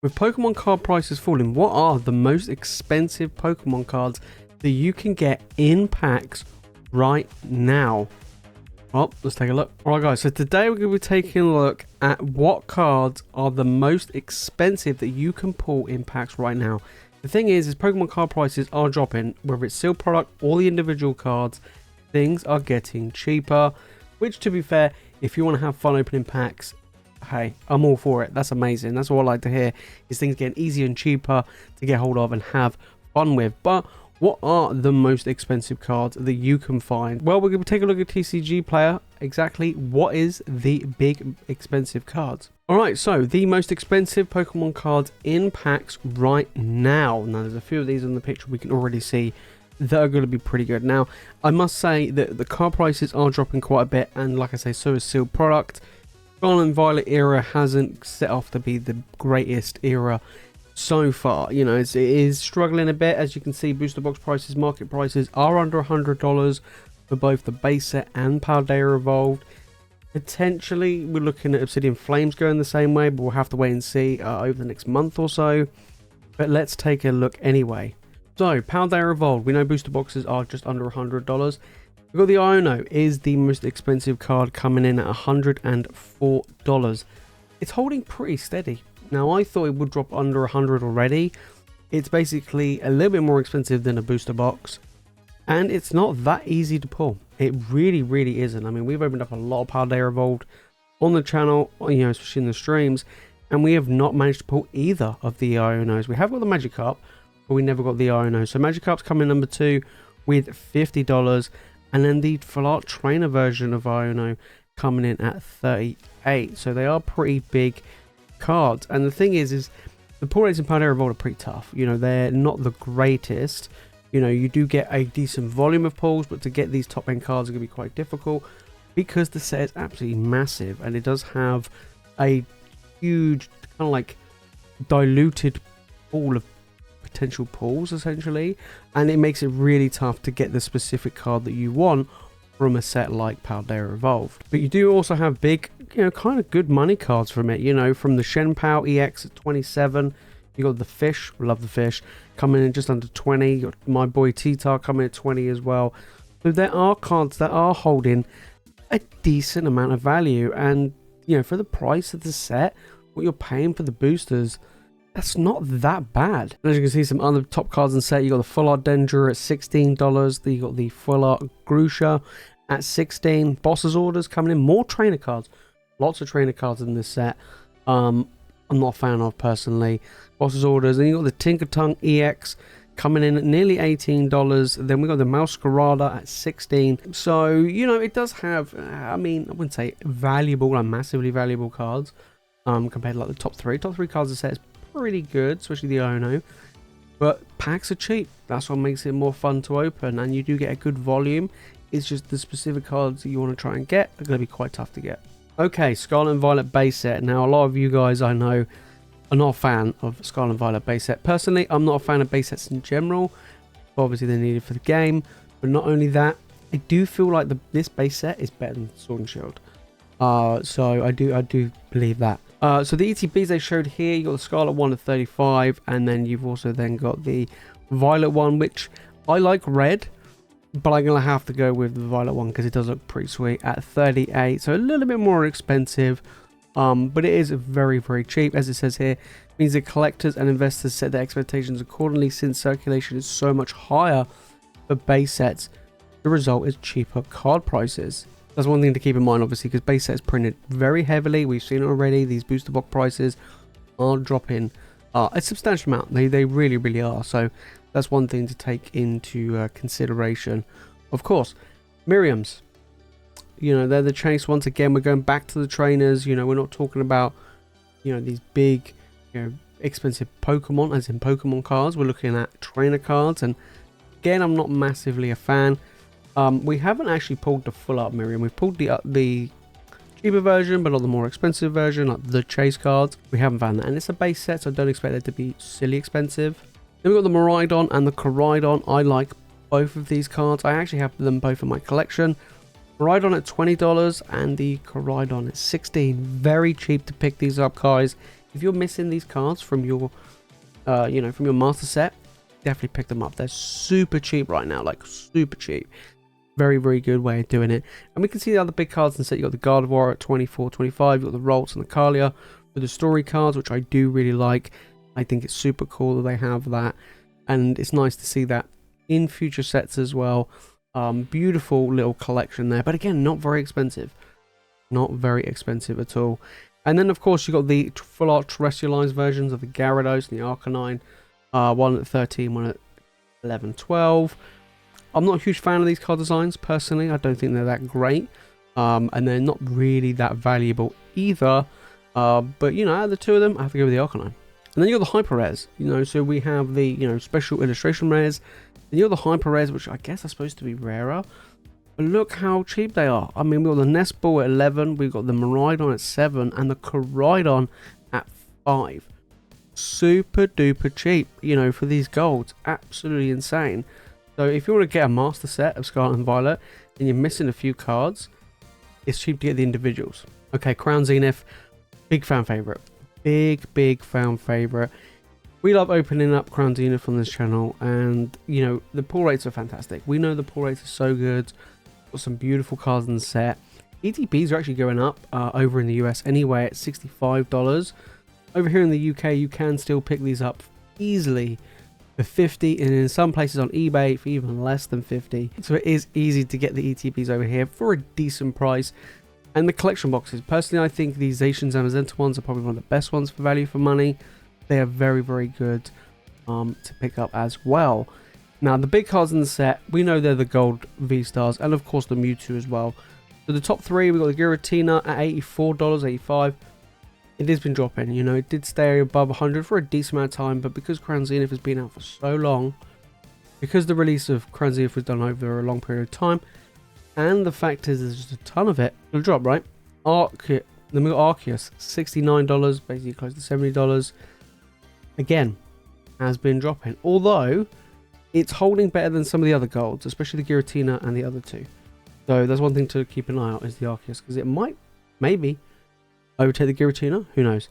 With Pokemon card prices falling, what are the most expensive Pokemon cards that you can get in packs right now? Well, let's take a look. Alright guys, so today we're going to be taking a look at what cards are the most expensive that you can pull in packs right now. The thing is Pokemon card prices are dropping, whether it's sealed product or the individual cards, things are getting cheaper, which to be fair, if you want to have fun opening packs, hey, I'm all for it. That's amazing. That's what I like to hear, is things getting easier and cheaper to get hold of and have fun with. But what are the most expensive cards that you can find? Well, we're going to take a look at TCG Player. Exactly what is the big expensive cards? Alright, so the most expensive Pokemon cards in packs right now. Now, there's a few of these in the picture we can already see that are going to be pretty good. Now, I must say that the card prices are dropping quite a bit, and like I say, so is sealed product. Scarlet and Violet era hasn't set off to be the greatest era so far. You know, it is struggling a bit. As you can see, booster box prices, market prices are under $100 for both the base set and Paldea Evolved. Potentially, we're looking at Obsidian Flames going the same way, but we'll have to wait and see over the next month or so. But let's take a look anyway. So, Paldea Evolved, we know booster boxes are just under $100. We've got the Iono, is the most expensive card, coming in at $104. It's holding pretty steady. Now, I thought it would drop under 100 already. It's basically a little bit more expensive than a booster box, and it's not that easy to pull. It really isn't. I mean, we've opened up a lot of Paldea Evolved on the channel, you know, especially in the streams, and we have not managed to pull either of the Ionos. We have got the Magikarp, but we never got the Iono. So Magikarp's coming number 2 with $50. And then the full art trainer version of Iono coming in at $38. So they are pretty big cards. And the thing is the pull rates in Paldea Evolved are pretty tough. You know, they're not the greatest. You know, you do get a decent volume of pulls, but to get these top end cards are going to be quite difficult because the set is absolutely massive, and it does have a huge kind of like diluted pool of potential pulls essentially, and it makes it really tough to get the specific card that you want from a set like Paldea Evolved. But you do also have big, you know, kind of good money cards from it. You know, from the Shenpao EX at 27, you got the Fish, love the Fish, coming in just under 20. You got my boy T-Tar coming at 20 as well. So there are cards that are holding a decent amount of value, and you know, for the price of the set, what you're paying for the boosters, that's not that bad. And as you can see, some other top cards in the set. You got the full art Dendra at $16. You got the full art Grusha at $16. Boss's Orders coming in. More trainer cards. Lots of trainer cards in this set. I'm not a fan of personally. Boss's Orders. And you got the Tinkatongue EX coming in at nearly $18. Then we got the Masquerada at $16. So, you know, it does have, I mean, I wouldn't say valuable, like massively valuable cards compared to like the top three. Top three cards of the set is pretty good, especially the Iono, but packs are cheap. That's what makes it more fun to open, and you do get a good volume. It's just the specific cards that you want to try and get are going to be quite tough to get. Okay, Scarlet and Violet base set. Now, a lot of you guys I know are not a fan of Scarlet and Violet base set. Personally, I'm not a fan of base sets in general. Obviously, they're needed for the game, but not only that, I do feel like this base set is better than Sword and Shield. So I do believe that. So the ETBs they showed here, you got the Scarlet one at 35, and then you've also then got the Violet one, which I like red, but I'm gonna have to go with the Violet one because it does look pretty sweet at 38. So a little bit more expensive, but it is very cheap. As it says here, it means that collectors and investors set their expectations accordingly, since circulation is so much higher for base sets. The result is cheaper card prices. That's one thing to keep in mind, obviously, because base sets printed very heavily. We've seen it already. These booster box prices are dropping a substantial amount. They really are. So that's one thing to take into consideration. Of course, Miriams, you know, they're the chase. Once again, we're going back to the trainers. You know, we're not talking about, you know, these big, you know, expensive Pokemon, as in Pokemon cards. We're looking at trainer cards, and again, I'm not massively a fan. We haven't actually pulled the full art Miriam. We've pulled the cheaper version, but not the more expensive version, like the chase cards. We haven't found that, and it's a base set, so I don't expect it to be silly expensive. Then we've got the Miraidon and the Koraidon. I like both of these cards. I actually have them both in my collection. Miraidon at $20 and the Koraidon at $16. Very cheap to pick these up, guys. if you're missing these cards from your, from your master set, definitely pick them up. They're super cheap right now, like super cheap. Very, very good way of doing it. And we can see the other big cards in the set. You got the Gardevoir at 24.25. You got the Rolls and the Kalia with the story cards, which I do really like. I think it's super cool that they have that, and it's nice to see that in future sets as well. Beautiful little collection there, but again, not very expensive. Not very expensive at all. And then, of course, you got the full art terrestrialized versions of the Gyarados and the Arcanine. One at 13, one at 11, 12. I'm not a huge fan of these card designs, personally. I don't think they're that great. And they're not really that valuable either. But, out of the two of them, I have to go with the Arcanine. And then you got the Hyper Rares. So we have the, special illustration rares. And you got the Hyper Rares, which I guess are supposed to be rarer. But look how cheap they are. I mean, we've got the Nest Ball at 11. We've got the Miraidon at 7. And the Koraidon at 5. Super duper cheap, for these golds. Absolutely insane. So if you want to get a master set of Scarlet and Violet and you're missing a few cards, it's cheap to get the individuals. Okay, Crown Zenith, big fan favorite. Big fan favorite. We love opening up Crown Zenith on this channel, and the pull rates are fantastic. We know the pull rates are so good. Got some beautiful cards in the set. ETBs are actually going up over in the US anyway at $65. Over here in the UK, you can still pick these up easily for 50, and in some places on eBay for even less than 50. So it is easy to get the ETBs over here for a decent price. And the collection boxes, personally, I think these Zacians and Magenta ones are probably one of the best ones for value for money. They are very, very good to pick up as well. Now, the big cards in the set, we know they're the gold V-Stars, and of course the Mewtwo as well. So the top three, we've got the Giratina at $84, $85. It has been dropping, it did stay above 100 for a decent amount of time, but because Crown Zenith has been out for so long, because the release of Crown Zenith was done over a long period of time, and the fact is there's just a ton of it, it'll drop, right? The Arceus, $69, basically close to $70. Again, has been dropping, although it's holding better than some of the other golds, especially the Giratina and the other two. So that's one thing to keep an eye out, is the Arceus, because it might, maybe, overtake the Giratina, who knows.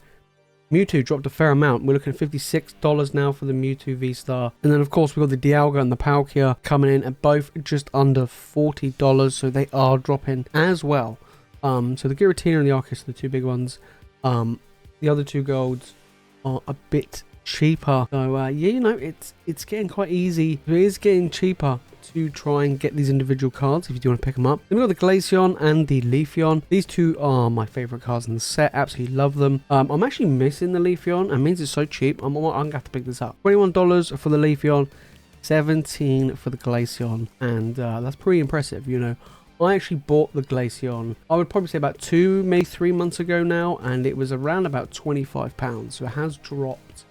Mewtwo dropped a fair amount. We're looking at $56 now for the Mewtwo V-Star. And then, of course, we've got the Dialga and the Palkia coming in at both just under $40, so they are dropping as well. So the Giratina and the Arceus are the two big ones. The other two golds are a bit cheaper. So, it's getting quite easy. It is getting cheaper to try and get these individual cards if you do want to pick them up. Then we've got the Glaceon and the Leafeon. These two are my favorite cards in the set. Absolutely love them. I'm actually missing the Leafeon. It means it's so cheap. I'm going to have to pick this up. $21 for the Leafeon, $17 for the Glaceon, and that's pretty impressive. I actually bought the Glaceon, I would probably say about 2, maybe 3 months ago now, and it was around about £25. So it has dropped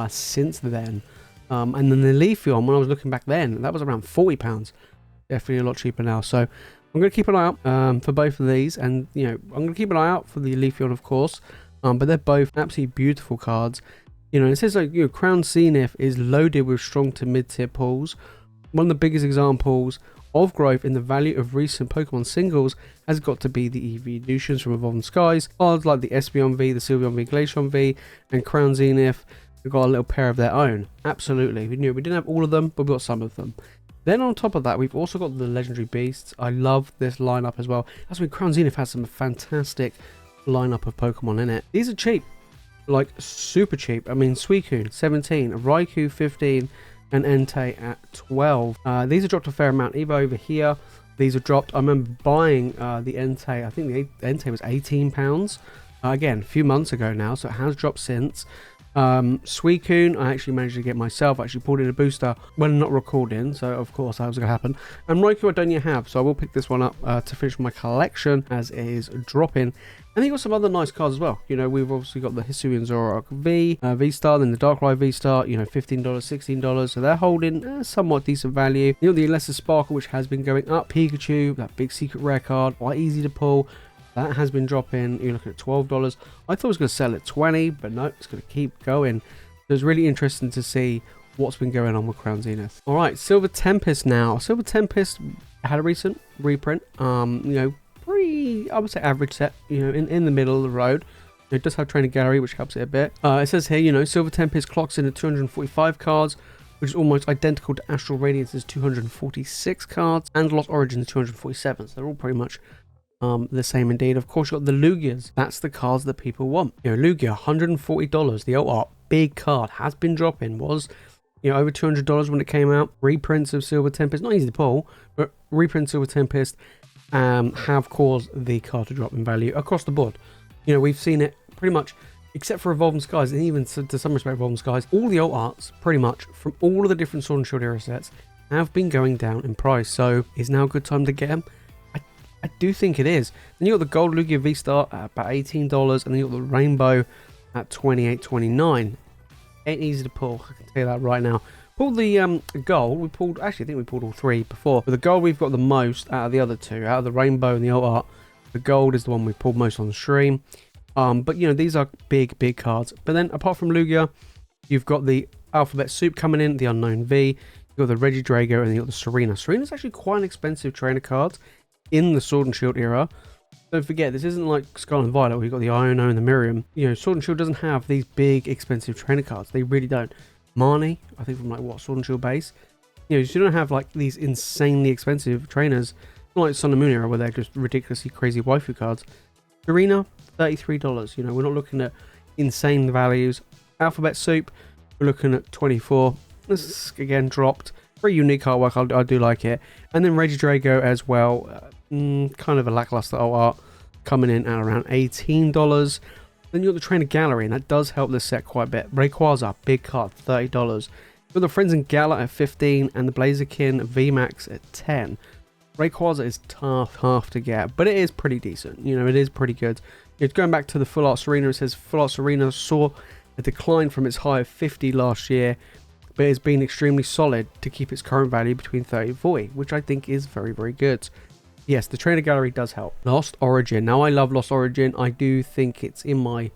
since then. And then the Leafeon, when I was looking back then, that was around £40. Definitely a lot cheaper now. So I'm going to keep an eye out for both of these. And, I'm going to keep an eye out for the Leafeon, of course. But they're both absolutely beautiful cards. It says like, Crown Zenith is loaded with strong to mid-tier pulls. One of the biggest examples of growth in the value of recent Pokemon singles has got to be the evolutions from Evolving Skies. Cards like the Espeon V, the Sylveon V, Glaceon V, and Crown Zenith. We've got a little pair of their own. Absolutely. We didn't have all of them, but we got some of them. Then on top of that, we've also got the Legendary Beasts. I love this lineup as well. That's when Crown Zenith has some fantastic lineup of Pokemon in it. These are cheap. Like, super cheap. I mean, Suicune, 17. Raikou, 15. And Entei at 12. These are dropped a fair amount. Even over here, these are dropped. I remember buying the Entei. I think the Entei was £18. Again, a few months ago now, so it has dropped since. Suicune, I actually managed to get myself. I actually pulled in a booster when not recording, so of course that was going to happen. And Raikou I don't yet have, so I will pick this one up to finish my collection as it is dropping. And you got some other nice cards as well. We've obviously got the Hisuian Zoroark V-Star, then the Darkrai V-Star, $15, $16, so they're holding somewhat decent value. You got the Lesser Sparkle, which has been going up. Pikachu, that big secret rare card, quite easy to pull. That has been dropping. You're looking at $12. I thought it was going to sell at $20, but no, it's going to keep going. So it's really interesting to see what's been going on with Crown Zenith. All right, Silver Tempest now. Silver Tempest had a recent reprint. Pretty, I would say, average set. In the middle of the road. It does have Trainer Gallery, which helps it a bit. It says here, you know, Silver Tempest clocks in at 245 cards, which is almost identical to Astral Radiance's 246 cards, and Lost Origin's 247. So they're all pretty much the same indeed. Of course, you've got the Lugias. That's the cards that people want. You know, Lugia, $140. The alt art, big card, has been dropping. Was, you know, over $200 when it came out. Reprints of Silver Tempest, not easy to pull, but reprints of Silver Tempest have caused the card to drop in value across the board. You know, we've seen it pretty much, except for Evolving Skies, and even to some respect Evolving Skies, all the alt arts, pretty much, from all of the different Sword and Shield era sets, have been going down in price. So, is now a good time to get them? I do think it is. Then you got the Gold Lugia V-Star at about $18, and then you got the Rainbow at $28.29. Ain't easy to pull, I can tell you that right now. Pulled the gold, we pulled, actually I think we pulled all three before. But the gold we've got the most out of the other two, out of the Rainbow and the alt art. The gold is the one we pulled most on the stream. But you know, these are big cards. But then apart from Lugia, you've got the Alphabet Soup coming in, the Unknown V, you've got the Regidrago, and you've got the Serena. Serena's actually quite an expensive trainer card in the Sword and Shield era. Don't forget, this isn't like Scarlet and Violet where you've got the Iono and the Miriam. You know, Sword and Shield doesn't have these big expensive trainer cards. They really don't. Marnie, I think from like what, Sword and Shield base. You know, you don't have like these insanely expensive trainers. Not like Sun and Moon era where they're just ridiculously crazy waifu cards. Serena, $33. You know, we're not looking at insane values. Alphabet Soup, we're looking at $24. This again dropped. Very unique artwork, I do like it. And then Regidrago as well. Kind of a lackluster art coming in at around $18. Then you got the Trainer Gallery, and that does help this set quite a bit. Rayquaza, big card, $30. You've got the Friends and Gala at $15, and the Blaziken VMAX at $10. Rayquaza is tough to get, but it is pretty decent. You know, it is pretty good. It's going back to the Full Art Serena. It says Full Art Serena saw a decline from its high of 50 last year, but it's been extremely solid to keep its current value between 30 and 40, which I think is very good. Yes, the Trainer Gallery does help. Lost Origin. Now, I love Lost Origin. I do think it's in my,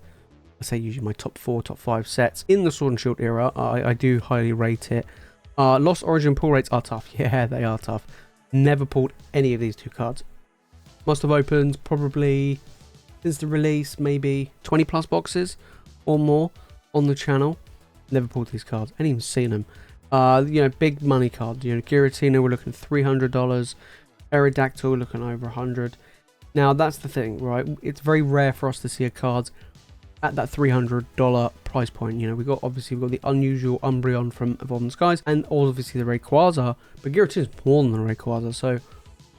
I say usually my top 4, top 5 sets in the Sword and Shield era. I do highly rate it. Lost Origin pull rates are tough. Yeah, they are tough. Never pulled any of these two cards. Must have opened probably since the release maybe 20 plus boxes or more on the channel. Never pulled these cards. Ain't even seen them. You know, big money cards. You know, Giratina, we're looking at $300. Aerodactyl looking over 100. Now that's the thing, right? It's very rare for us to see a card at that $300 price point. You know, we've got the unusual Umbreon from Evolving Skies, and obviously the Rayquaza, but Giratina is more than the Rayquaza, so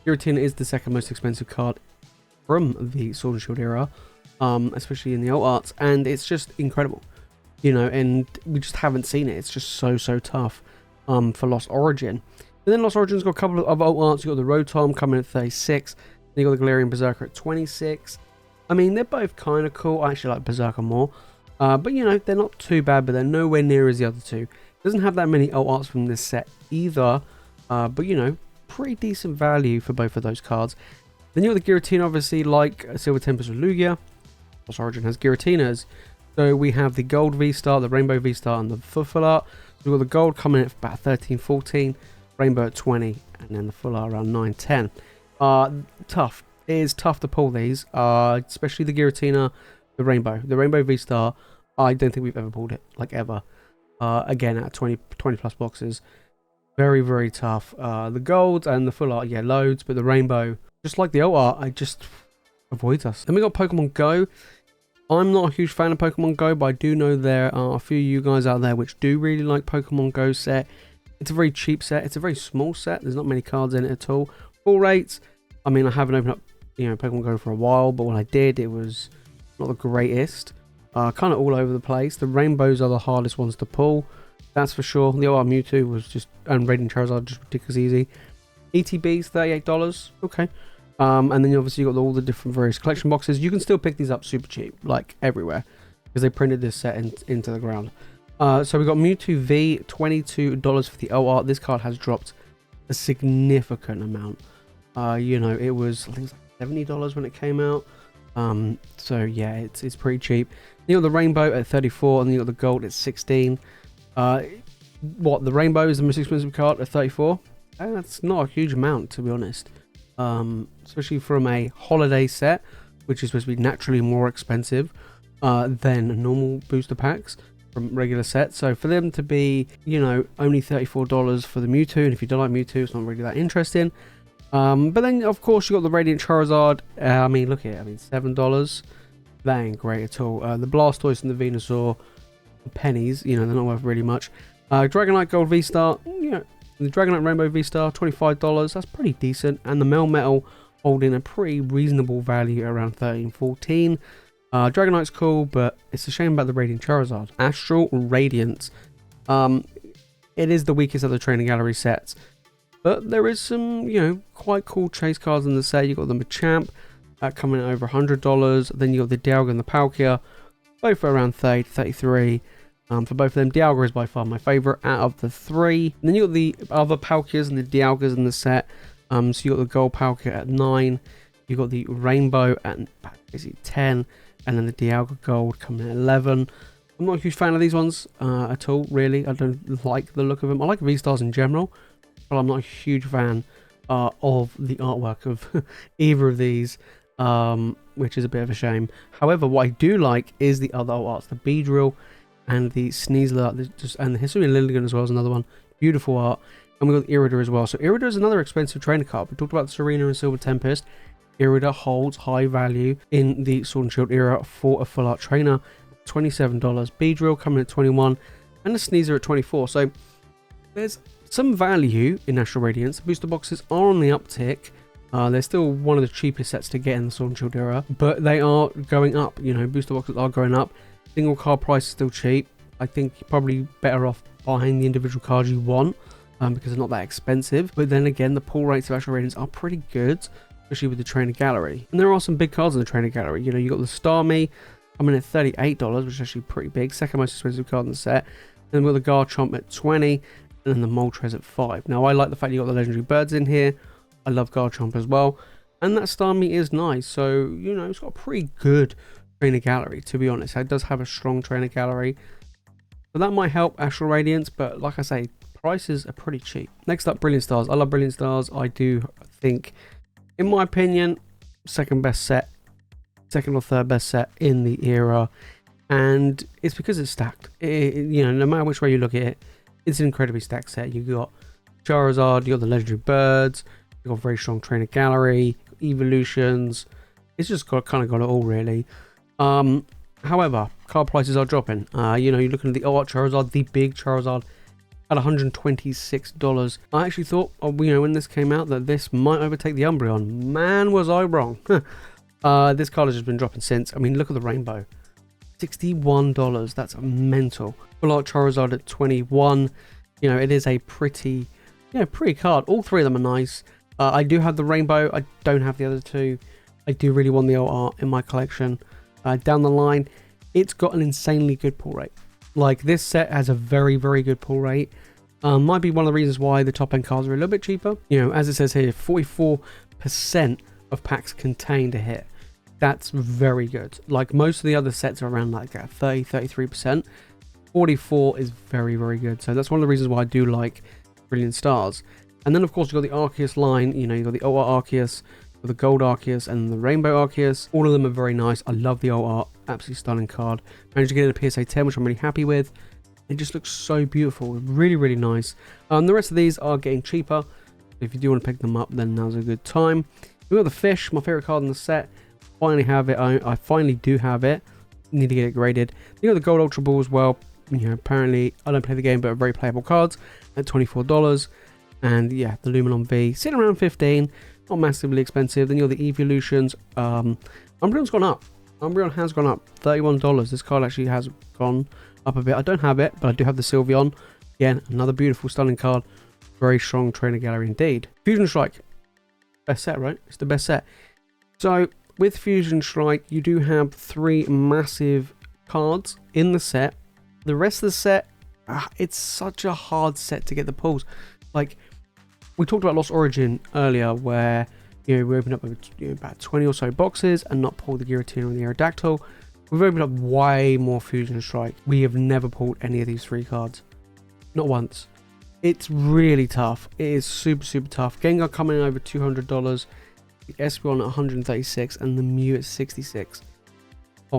Giratina is the second most expensive card from the Sword and Shield era, especially in the alt arts, and it's just incredible, you know, and we just haven't seen it. It's just so tough for Lost Origin. And then Lost Origin's got a couple of alt arts. You've got the Rotom coming at 36, then you've got the Galarian Berserker at 26. I mean, they're both kind of cool. I actually like Berserker more. But, you know, they're not too bad, but they're nowhere near as the other two. Doesn't have that many alt arts from this set either. But, you know, pretty decent value for both of those cards. Then you've got the Giratina, obviously, like Silver Tempest with Lugia. Lost Origin has Giratinas. So we have the Gold V-Star, the Rainbow V-Star, and the Full Art. So we've got the Gold coming at about 13, 14. Rainbow at 20, and then the Full Art around 9, 10. Tough. It is tough to pull these, especially the Giratina, the Rainbow. The Rainbow V-Star, I don't think we've ever pulled it, like ever. Again, at 20 plus boxes. Very tough. The Gold and the Full Art, yeah, loads, but the Rainbow, just like the alt art, I just avoids us. Then we got Pokemon Go. I'm not a huge fan of Pokemon Go, but I do know there are a few of you guys out there which do really like Pokemon Go set. It's a very cheap set. It's a very small set. There's not many cards in it at all. Full rates, I mean, I haven't opened up, you know, Pokemon Go for a while, but when I did, it was not the greatest. Kind of all over the place. The rainbows are the hardest ones to pull, that's for sure. The OR Mewtwo was just, and Raiden Charizard, just ridiculously easy. ETBs, $38. Okay. And then obviously you got all the different various collection boxes. You can still pick these up super cheap, like everywhere, because they printed this set into the ground. So we got Mewtwo V, $22 for the OR. This card has dropped a significant amount. You know, it was, I think it was like $70 when it came out. So yeah, it's pretty cheap. You got the Rainbow at 34, and you got the Gold at 16. What, the Rainbow is the most expensive card at 34? That's not a huge amount, to be honest. Especially from a holiday set, which is supposed to be naturally more expensive. than normal booster packs from regular sets. So for them to be, you know, only $34 for the Mewtwo, and if you don't like Mewtwo, it's not really that interesting. But then of course you got the Radiant Charizard. I mean, look at it. I mean, $7. That ain't great at all. The Blastoise and the Venusaur, pennies. You know, they're not worth really much. Dragonite Gold V-Star, you know, the Dragonite Rainbow V-Star, $25. That's pretty decent. And the Melmetal holding a pretty reasonable value around $13-14. Dragonite's cool, but it's a shame about the Radiant Charizard. Astral Radiance. It is the weakest of the Trainer Gallery sets. But there is some, you know, quite cool chase cards in the set. You've got the Machamp coming at over $100. Then you've got the Dialga and the Palkia, both for around 30 to 33. For both of them, Dialga is by far my favourite out of the three. And then you've got the other Palkias and the Dialgas in the set. So you've got the Gold Palkia at 9. You've got the Rainbow at basically 10. And then the Dialga Gold coming at 11. I'm not a huge fan of these ones at all, really. I don't like the look of them. I like V-Stars in general, but I'm not a huge fan of the artwork of either of these, which is a bit of a shame. However, what I do like is the other arts, the Beedrill and the Sneasler, and the Hisuian Lilligant as well is another one. Beautiful art. And we've got Irida as well. So Irida is another expensive trainer card. We talked about Serena and Silver Tempest. Irida holds high value in the Sword and Shield era for a full art trainer. $27. Beedrill coming at 21, and the Sneasler at 24. So there's some value in Astral Radiance. Booster boxes are on the uptick. They're still one of the cheapest sets to get in the Sword and Shield era, but they are going up. You know, booster boxes are going up. Single card price is still cheap. I think you're probably better off buying the individual cards you want because they're not that expensive. But then again, the pull rates of Astral Radiance are pretty good, especially with the Trainer Gallery. And there are some big cards in the Trainer Gallery. You know, you got the Starmie coming at $38, which is actually pretty big. Second most expensive card in the set. And then we've got the Garchomp at 20, and then the Moltres at 5. Now, I like the fact you got the legendary birds in here. I love Garchomp as well. And that Starmie is nice. So, you know, it's got a pretty good Trainer Gallery, to be honest. It does have a strong Trainer Gallery. So that might help Astral Radiance, but like I say, prices are pretty cheap. Next up, Brilliant Stars. I love Brilliant Stars. I do think, in my opinion, second best set, second or third best set in the era. And it's because it's stacked. You know, no matter which way you look at it, it's an incredibly stacked set. You've got Charizard, you've got the legendary birds, you've got a very strong Trainer Gallery, evolutions. It's just kind of got it all, really. However, card prices are dropping. You know, you're looking at the Art Charizard, the big Charizard, at $126. I actually thought, you know, when this came out, that this might overtake the Umbreon. Man, was I wrong. This card has just been dropping since. I mean, look at the Rainbow. $61. That's mental. Full Art Charizard at 21. You know, it is a pretty card. All three of them are nice. I do have the Rainbow. I don't have the other two. I do really want the old art in my collection. Down the line, it's got an insanely good pull rate. Like, this set has a very, very good pull rate. Might be one of the reasons why the top end cards are a little bit cheaper. You know, as it says here, 44% of packs contained a hit. That's very good. Like, most of the other sets are around like 30, 33%. 44 is very, very good. So that's one of the reasons why I do like Brilliant Stars. And then, of course, you've got the Arceus line. You know, you've got the Old Art Arceus, the Gold Arceus, and the Rainbow Arceus. All of them are very nice. I love the Old Art. Absolutely stunning card. Managed to get in a PSA 10, which I'm really happy with. It just looks so beautiful. Really, really nice. The rest of these are getting cheaper. If you do want to pick them up, then now's a good time. We've got the Fish, my favorite card in the set. Finally have it. I finally do have it. Need to get it graded. You got the Gold Ultra Ball as well. You know, apparently I don't play the game, but very playable cards at $24. And yeah, the Luminon V sitting around 15. Not massively expensive. Then you got the Evolutions. Umbreon's gone up. Umbreon has gone up. $31. This card actually has gone up a bit. I don't have it, but I do have the Sylveon. Again, another beautiful, stunning card. Very strong Trainer Gallery indeed. Fusion Strike. Best set, right? It's the best set. So, with Fusion Strike, you do have 3 massive cards in the set. The rest of the set, it's such a hard set to get the pulls. Like, we talked about Lost Origin earlier, where, you know, we opened up about 20 or so boxes and not pulled the Giratina and the Aerodactyl. We've opened up way more Fusion Strike. We have never pulled any of these 3 cards. Not once. It's really tough. It is super, super tough. Gengar coming in over $200. The Espeon at $136 and the Mew at $66.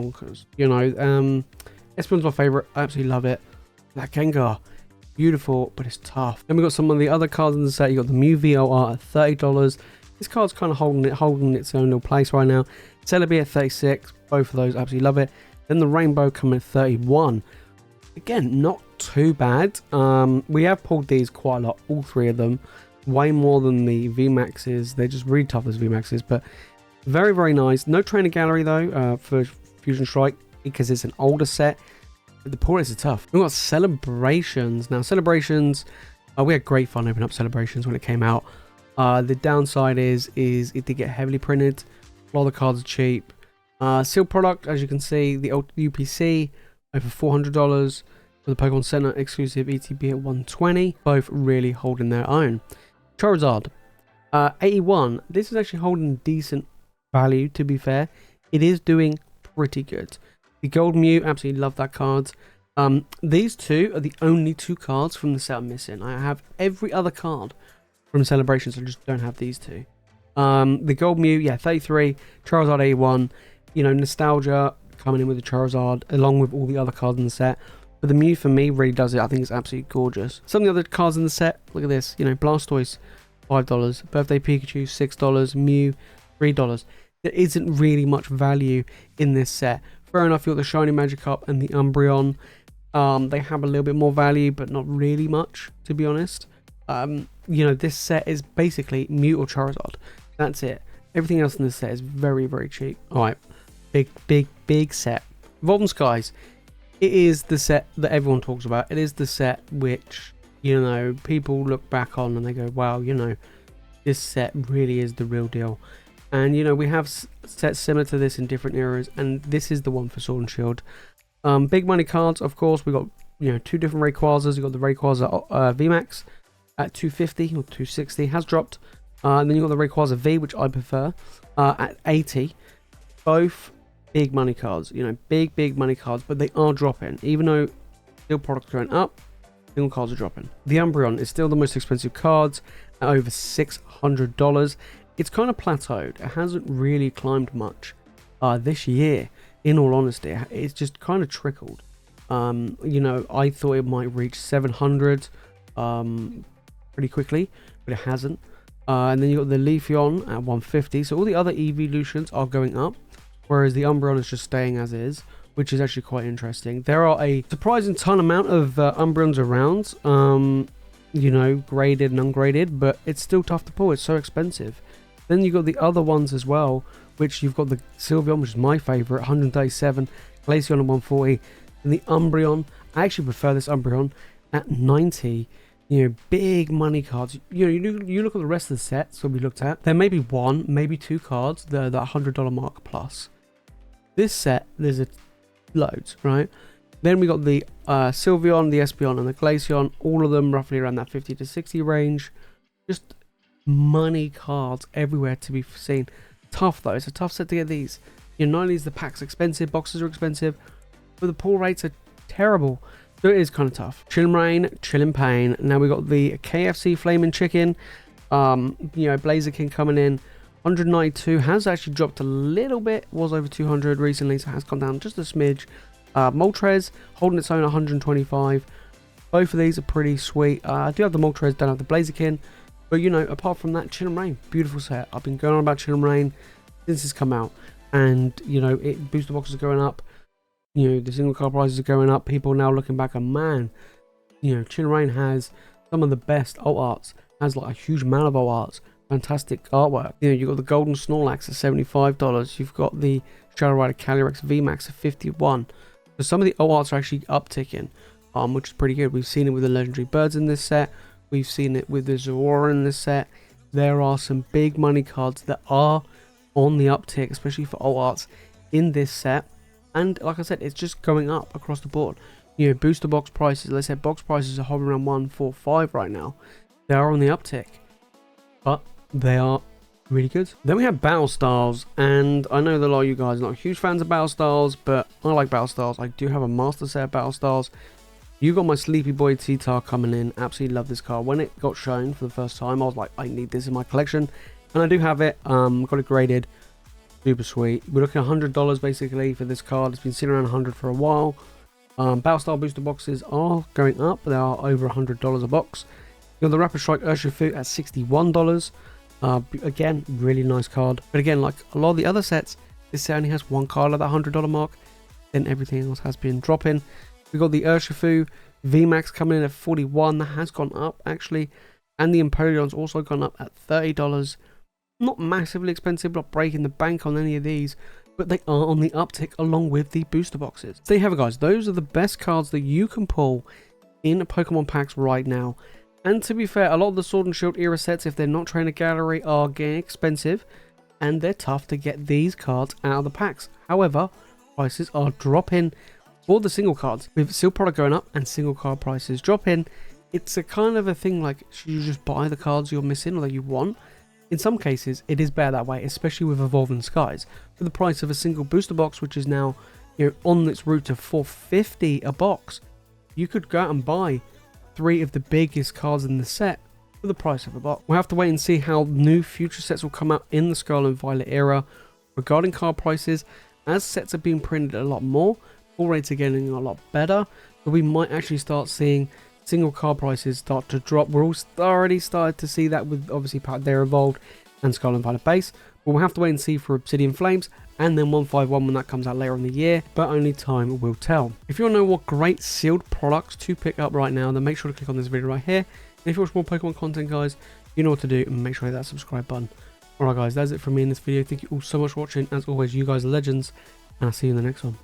bonkers. You know, Espion's my favorite. I absolutely love it. That Gengar, beautiful, but it's tough. Then we got some of the other cards in the set. You got the Mew VOR at $30. This card's kind of holding its own little place right now. Celebi at 36. Both of those, absolutely love it. Then the Rainbow coming at 31. Again, not too bad. We have pulled these quite a lot, all three of them. Way more than the VMAXs. They're just really tough as VMAXs, but very, very nice. No trainer gallery though for Fusion Strike because it's an older set. But the pull rates are tough. We've got Celebrations. Now, Celebrations, we had great fun opening up Celebrations when it came out. The downside is it did get heavily printed. A lot of the cards are cheap. Sealed product, as you can see, the UPC over $400 for the Pokemon Center exclusive ETB at $120. Both really holding their own. Charizard, 81. This is actually holding decent value, to be fair. It is doing pretty good. The Gold Mew, absolutely love that card. These two are the only two cards from the set I'm missing. I have every other card from Celebrations, I just don't have these two. The Gold Mew, yeah, 33. Charizard 81. You know, nostalgia coming in with the Charizard along with all the other cards in the set. But the Mew for me really does it. I think it's absolutely gorgeous. Some of the other cards in the set, look at this. You know, Blastoise, $5. Birthday Pikachu, $6. Mew, $3. There isn't really much value in this set. Fair enough, you've got the Shiny Magikarp and the Umbreon. They have a little bit more value, but not really much, to be honest. You know, this set is basically Mew or Charizard. That's it. Everything else in this set is very, very cheap. Alright, big set. Evolving Skies. It is the set that everyone talks about. It is the set which, you know, people look back on and they go, wow, you know, this set really is the real deal. And, you know, we have sets similar to this in different eras, and this is the one for Sword and Shield. Big money cards, of course. We got, you know, two different Rayquazas. You got the Rayquaza VMAX at 250 or 260, has dropped. And then you got the Rayquaza V, which I prefer, at 80. Both big money cards, you know, big money cards, but they are dropping. Even though steel products going up, single cards are dropping. The Umbreon is still the most expensive cards at over $600. It's kind of plateaued. It hasn't really climbed much this year, in all honesty. It's just kind of trickled. You know, I thought it might reach 700 pretty quickly, but it hasn't. And then you got the Leafeon at 150. So all the other evolutions are going up, whereas the Umbreon is just staying as is, which is actually quite interesting. There are a surprising ton amount of Umbreons around, you know, graded and ungraded, but it's still tough to pull. It's so expensive. Then you've got the other ones as well, which you've got the Sylveon, which is my favorite, 137, Glaceon at 140, and the Umbreon. I actually prefer this Umbreon at 90. You know, big money cards. You know, you look at the rest of the sets that we looked at. There may be one, maybe two cards that are that $100 mark plus. This set, there's loads, right? Then we got the Sylveon, the Espeon, and the Glaceon. All of them roughly around that 50 to 60 range. Just money cards everywhere to be seen. Tough though. It's a tough set to get these. You know, not only is the packs expensive, boxes are expensive, but the pull rates are terrible. So it is kind of tough. Chillin' Rain, Chillin' Pain. Now we got the KFC Flaming Chicken. You know, Blazer King coming in. 192 has actually dropped a little bit. Was over 200 recently, so it has gone down just a smidge. Moltres holding its own at 125. Both of these are pretty sweet. I do have the Moltres, don't have the Blaziken. But, you know, apart from that, Chillin' Rain, beautiful set. I've been going on about Chillin' Rain since it's come out. And, you know, booster boxes are going up. You know, the single card prices are going up. People are now looking back and, man, you know, Chillin' Rain has some of the best alt arts. Has, like, a huge amount of alt arts. Fantastic artwork. You know, you've got the Golden Snorlax at $75. You've got the Shadow Rider Calyrex VMAX at $51. So some of the alt arts are actually upticking, which is pretty good. We've seen it with the Legendary Birds in this set. We've seen it with the Zoroark in this set. There are some big money cards that are on the uptick, especially for alt arts in this set. And like I said, it's just going up across the board. You know, booster box prices, let's say box prices are hovering around 145 right now. They are on the uptick, but they are really good. Then we have Battle Styles, and I know that a lot of you guys are not huge fans of Battle Styles, but I like Battle Styles. I do have a master set of Battle Styles. You got my Sleepy Boy T-Tar coming in. Absolutely love this card. When it got shown for the first time, I was like, I need this in my collection. And I do have it. Got it graded. Super sweet. We're looking at $100 basically for this card. It's been sitting around 100 for a while. Battlestar booster boxes are going up. They are over $100 a box. You got the Rapid Strike Urshifu at $61. Again, really nice card. But again, like a lot of the other sets, this set only has one card at that $100 mark. Then everything else has been dropping. We got the Urshifu VMAX coming in at 41. That has gone up actually. And the Empoleon's also gone up at $30. Not massively expensive, not breaking the bank on any of these, but they are on the uptick along with the booster boxes. So there you have it, guys. Those are the best cards that you can pull in Pokemon packs right now. And to be fair, a lot of the Sword and Shield era sets, if they're not Trainer Gallery, are getting expensive, and they're tough to get these cards out of the packs. However, prices are dropping for the single cards. With sealed product going up and single card prices dropping, it's a kind of a thing like, should you just buy the cards you're missing or that you want? In some cases, it is better that way, especially with Evolving Skies. For the price of a single booster box, which is now, you know, on its route to $450 a box, you could go out and buy 3 of the biggest cards in the set for the price of a box. We'll have to wait and see how new future sets will come out in the Scarlet and Violet era. Regarding card prices, as sets are being printed a lot more, pull rates are getting a lot better, but we might actually start seeing single card prices start to drop. We're already started to see that with obviously Paldea Evolved and Scarlet and Violet base, but we'll have to wait and see for Obsidian Flames and then 151 when that comes out later in the year, but only time will tell. If you want to know what great sealed products to pick up right now, then make sure to click on this video right here. And if you watch more Pokemon content, guys, you know what to do, and make sure to hit that subscribe button. Alright guys, that's it from me in this video. Thank you all so much for watching. As always, you guys are legends, and I'll see you in the next one.